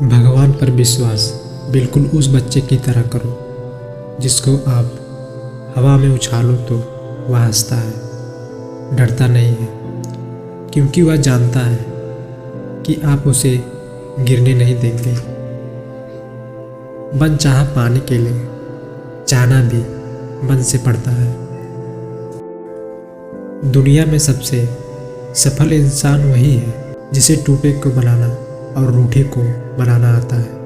भगवान पर विश्वास बिल्कुल उस बच्चे की तरह करो जिसको आप हवा में उछालो तो वह हंसता है, डरता नहीं है, क्योंकि वह जानता है कि आप उसे गिरने नहीं देंगे। बन चाहा पाने के लिए, चाहना भी बन से पड़ता है। दुनिया में सबसे सफल इंसान वही है जिसे टूटे को बनाना और रूठे को बनाना आता है।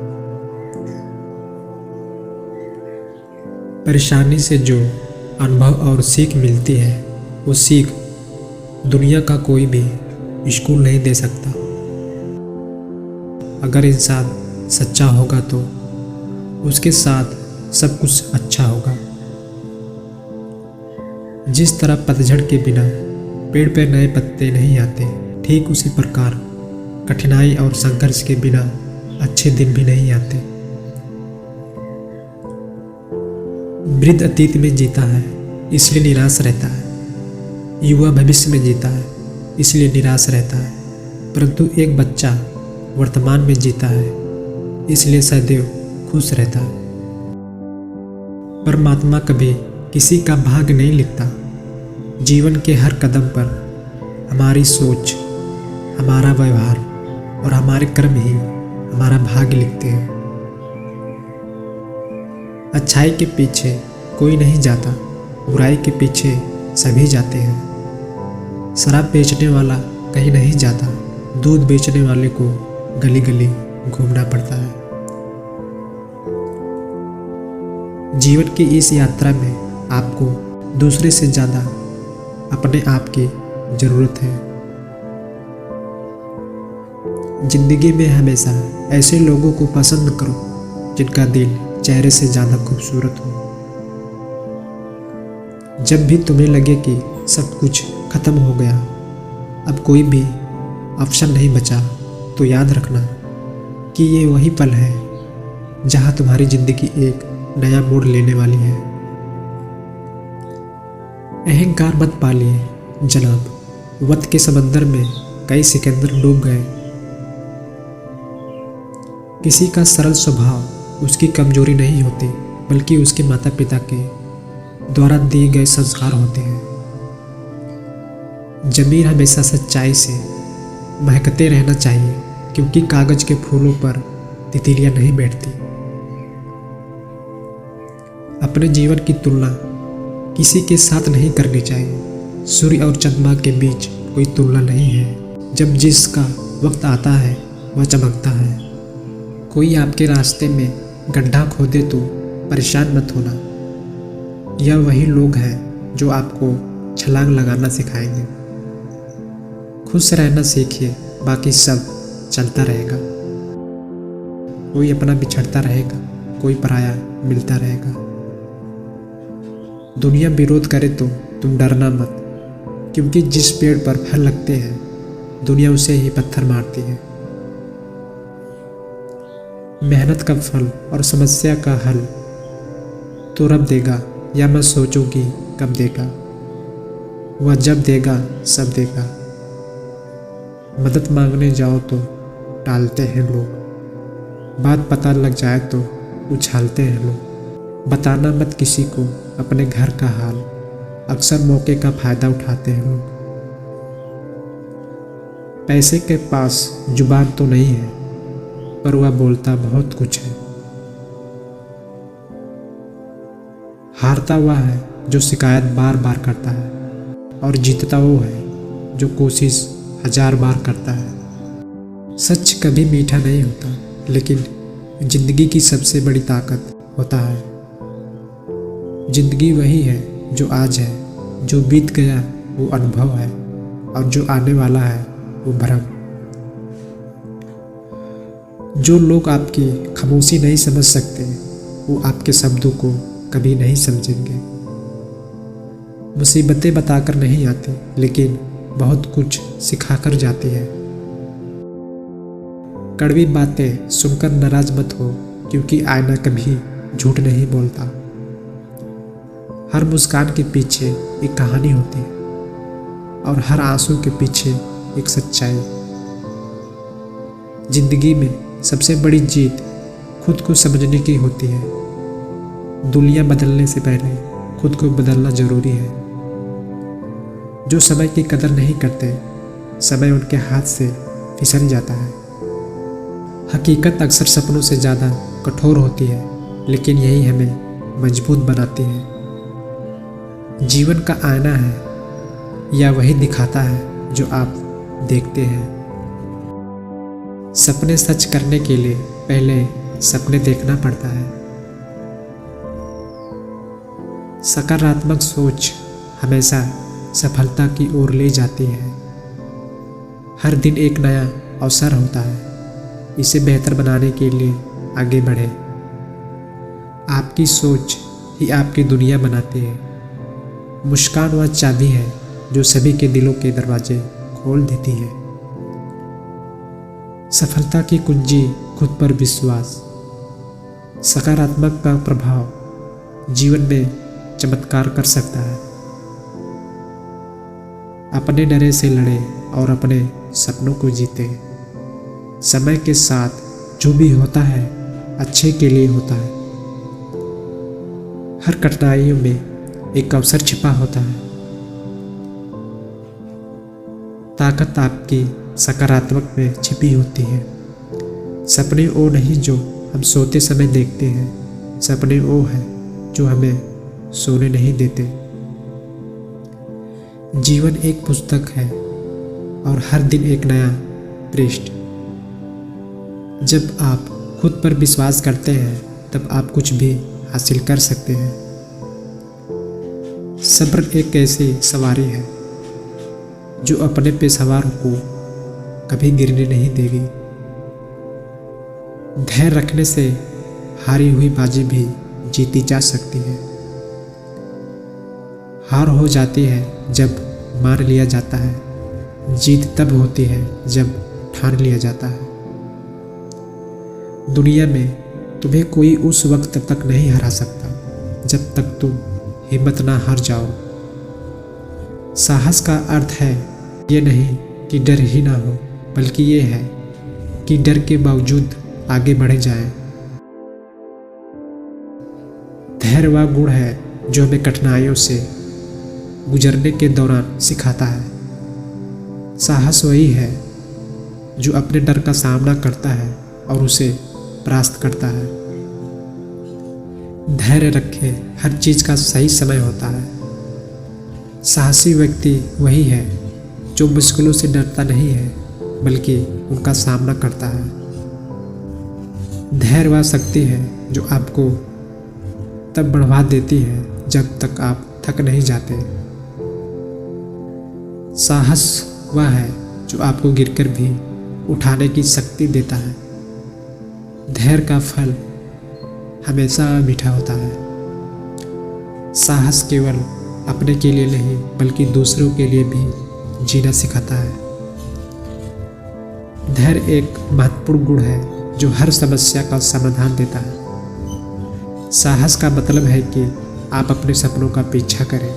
परेशानी से जो अनुभव और सीख मिलती है, वो सीख दुनिया का कोई भी स्कूल नहीं दे सकता। अगर इंसान सच्चा होगा तो उसके साथ सब कुछ अच्छा होगा। जिस तरह पतझड़ के बिना पेड़ पर नए पत्ते नहीं आते, ठीक उसी प्रकार कठिनाई और संघर्ष के बिना अच्छे दिन भी नहीं आते। वृद्ध अतीत में जीता है इसलिए निराश रहता है, युवा भविष्य में जीता है इसलिए निराश रहता है, परंतु एक बच्चा वर्तमान में जीता है इसलिए सदैव खुश रहता है। परमात्मा कभी किसी का भाग्य नहीं लिखता। जीवन के हर कदम पर हमारी सोच, हमारा व्यवहार और हमारे कर्म ही हमारा भाग्य लिखते हैं। अच्छाई के पीछे कोई नहीं जाता, बुराई के पीछे सभी जाते हैं। शराब बेचने वाला कहीं नहीं जाता, दूध बेचने वाले को गली गली घूमना पड़ता है। जीवन की इस यात्रा में आपको दूसरे से ज़्यादा अपने आप की ज़रूरत है। जिंदगी में हमेशा ऐसे लोगों को पसंद करो जिनका दिल चेहरे से ज़्यादा खूबसूरत हो। जब भी तुम्हें लगे कि सब कुछ खत्म हो गया, अब कोई भी ऑप्शन नहीं बचा, तो याद रखना कि ये वही पल है जहाँ तुम्हारी ज़िंदगी एक नया मोड़ लेने वाली है। अहंकार मत पालिए जनाब, वक्त के समंदर में कई सिकंदर डूब गए। किसी का सरल स्वभाव उसकी कमजोरी नहीं होती, बल्कि उसके माता पिता के द्वारा दिए गए संस्कार होते हैं। ज़मीर हमेशा सच्चाई से महकते रहना चाहिए, क्योंकि कागज के फूलों पर तितलियां नहीं बैठती। अपने जीवन की तुलना किसी के साथ नहीं करनी चाहिए। सूर्य और चंद्रमा के बीच कोई तुलना नहीं है। जब जिसका वक्त आता है वह चमकता है। कोई आपके रास्ते में गड्ढा खोदे तो परेशान मत होना। यह वही लोग हैं जो आपको छलांग लगाना सिखाएंगे। खुश रहना सीखिए, बाकी सब चलता रहेगा। कोई अपना बिछड़ता रहेगा, कोई पराया मिलता रहेगा। दुनिया विरोध करे तो तुम डरना मत, क्योंकि जिस पेड़ पर फल लगते हैं दुनिया उसे ही पत्थर मारती है। मेहनत का फल और समस्या का हल तो रब देगा, या मैं सोचूंगी कब देगा। वह जब देगा सब देगा। मदद मांगने जाओ तो टालते हैं लोग, बात पता लग जाए तो उछालते हैं लोग। बताना मत किसी को अपने घर का हाल, अक्सर मौके का फायदा उठाते हैं लोग। पैसे के पास जुबान तो नहीं है, पर वह बोलता बहुत कुछ है। हारता वह है जो शिकायत बार बार करता है, और जीतता वो है जो कोशिश 1000 बार करता है। सच कभी मीठा नहीं होता, लेकिन जिंदगी की सबसे बड़ी ताकत होता है। जिंदगी वही है जो आज है, जो बीत गया वो अनुभव है, और जो आने वाला है वो भ्रम। जो लोग आपकी खामोशी नहीं समझ सकते, वो आपके शब्दों को कभी नहीं समझेंगे। मुसीबतें बताकर नहीं आती, लेकिन बहुत कुछ सिखाकर जाती है। कड़वी बातें सुनकर नाराज मत हो, क्योंकि आईना कभी झूठ नहीं बोलता। हर मुस्कान के पीछे एक कहानी होती है, और हर आंसू के पीछे एक सच्चाई। जिंदगी में सबसे बड़ी जीत खुद को समझने की होती है। दुनिया बदलने से पहले खुद को बदलना जरूरी है। जो समय की कदर नहीं करते, समय उनके हाथ से फिसल जाता है। हकीकत अक्सर सपनों से ज़्यादा कठोर होती है, लेकिन यही हमें मजबूत बनाती है। जीवन का आईना है या वही दिखाता है जो आप देखते हैं। सपने सच करने के लिए पहले सपने देखना पड़ता है। सकारात्मक सोच हमेशा सफलता की ओर ले जाती है। हर दिन एक नया अवसर होता है। इसे बेहतर बनाने के लिए आगे बढ़े। आपकी सोच ही आपकी दुनिया बनाती है। मुस्कान वह चाबी है जो सभी के दिलों के दरवाजे खोल देती है। सफलता की कुंजी खुद पर विश्वास। सकारात्मक का प्रभाव जीवन में चमत्कार कर सकता है। अपने डरे से लड़े और अपने सपनों को जीते। समय के साथ जो भी होता है अच्छे के लिए होता है। हर कठिनाइयों में एक अवसर छिपा होता है। ताकत आपकी सकारात्मक में छिपी होती है। सपने वो नहीं जो हम सोते समय देखते हैं, सपने वो हैं जो हमें सोने नहीं देते। जीवन एक पुस्तक है और हर दिन एक नया पृष्ठ। जब आप खुद पर विश्वास करते हैं तब आप कुछ भी हासिल कर सकते हैं। सब्र एक ऐसी सवारी है जो अपने पे सवार को कभी गिरने नहीं देगी। धैर्य रखने से हारी हुई बाजी भी जीती जा सकती है। हार हो जाती है जब मान लिया जाता है। जीत तब होती है जब ठान लिया जाता है। दुनिया में तुम्हें कोई उस वक्त तक नहीं हरा सकता जब तक तुम हिम्मत ना हार जाओ। साहस का अर्थ है ये नहीं कि डर ही ना हो, बल्कि ये है कि डर के बावजूद आगे बढ़े जाएं। धैर्य वह गुण है जो हमें कठिनाइयों से गुजरने के दौरान सिखाता है। साहस वही है जो अपने डर का सामना करता है और उसे परास्त करता है। धैर्य रखे, हर चीज़ का सही समय होता है। साहसी व्यक्ति वही है जो मुश्किलों से डरता नहीं है, बल्कि उनका सामना करता है। धैर्य वह शक्ति है जो आपको तब बढ़वा देती है जब तक आप थक नहीं जाते। साहस वह है जो आपको गिरकर भी उठाने की शक्ति देता है। धैर्य का फल हमेशा मीठा होता है। साहस केवल अपने के लिए नहीं, बल्कि दूसरों के लिए भी जीना सिखाता है। धैर्य एक महत्वपूर्ण गुण है जो हर समस्या का समाधान देता है। साहस का मतलब है कि आप अपने सपनों का पीछा करें,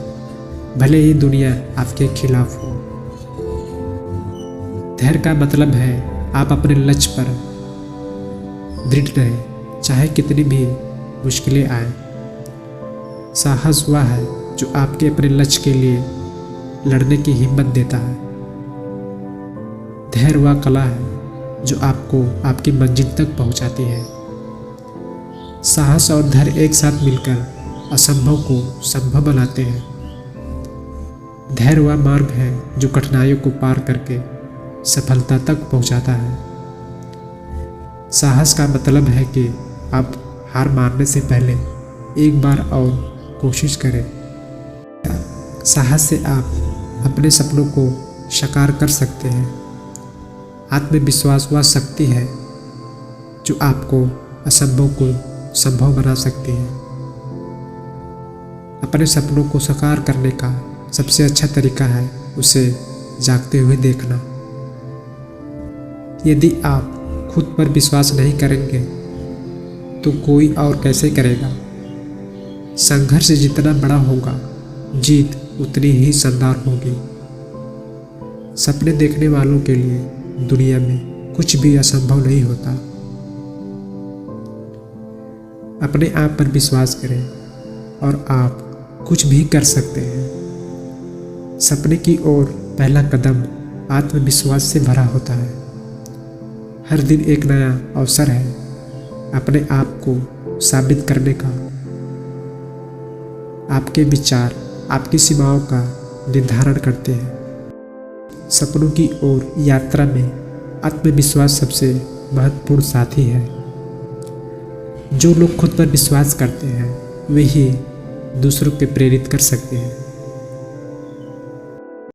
भले ही दुनिया आपके खिलाफ हो। धैर्य का मतलब है आप अपने लक्ष्य पर दृढ़ रहें, चाहे कितनी भी मुश्किलें आए। साहस वह है जो आपके अपने लक्ष्य के लिए लड़ने की हिम्मत देता है। धैर्य वह कला है जो आपको आपकी मंजिल तक पहुंचाती है। साहस और धैर्य एक साथ मिलकर असंभव को संभव बनाते हैं। धैर्य वह मार्ग है जो कठिनाइयों को पार करके सफलता तक पहुंचाता है। साहस का मतलब है कि आप हार मानने से पहले एक बार और कोशिश करें। साहस से आप अपने सपनों को साकार कर सकते हैं। आत्मविश्वास वह शक्ति है जो आपको असंभव को संभव बना सकती है। अपने सपनों को साकार करने का सबसे अच्छा तरीका है उसे जागते हुए देखना। यदि आप खुद पर विश्वास नहीं करेंगे तो कोई और कैसे करेगा। संघर्ष जितना बड़ा होगा, जीत उतनी ही शानदार होगी। सपने देखने वालों के लिए दुनिया में कुछ भी असंभव नहीं होता। अपने आप पर विश्वास करें और आप कुछ भी कर सकते हैं। सपने की ओर पहला कदम आत्मविश्वास से भरा होता है। हर दिन एक नया अवसर है अपने आप को साबित करने का। आपके विचार आपकी सीमाओं का निर्धारण करते हैं। सपनों की ओर यात्रा में आत्मविश्वास सबसे महत्वपूर्ण साथी है। जो लोग खुद पर विश्वास करते हैं वे ही दूसरों को प्रेरित कर सकते हैं।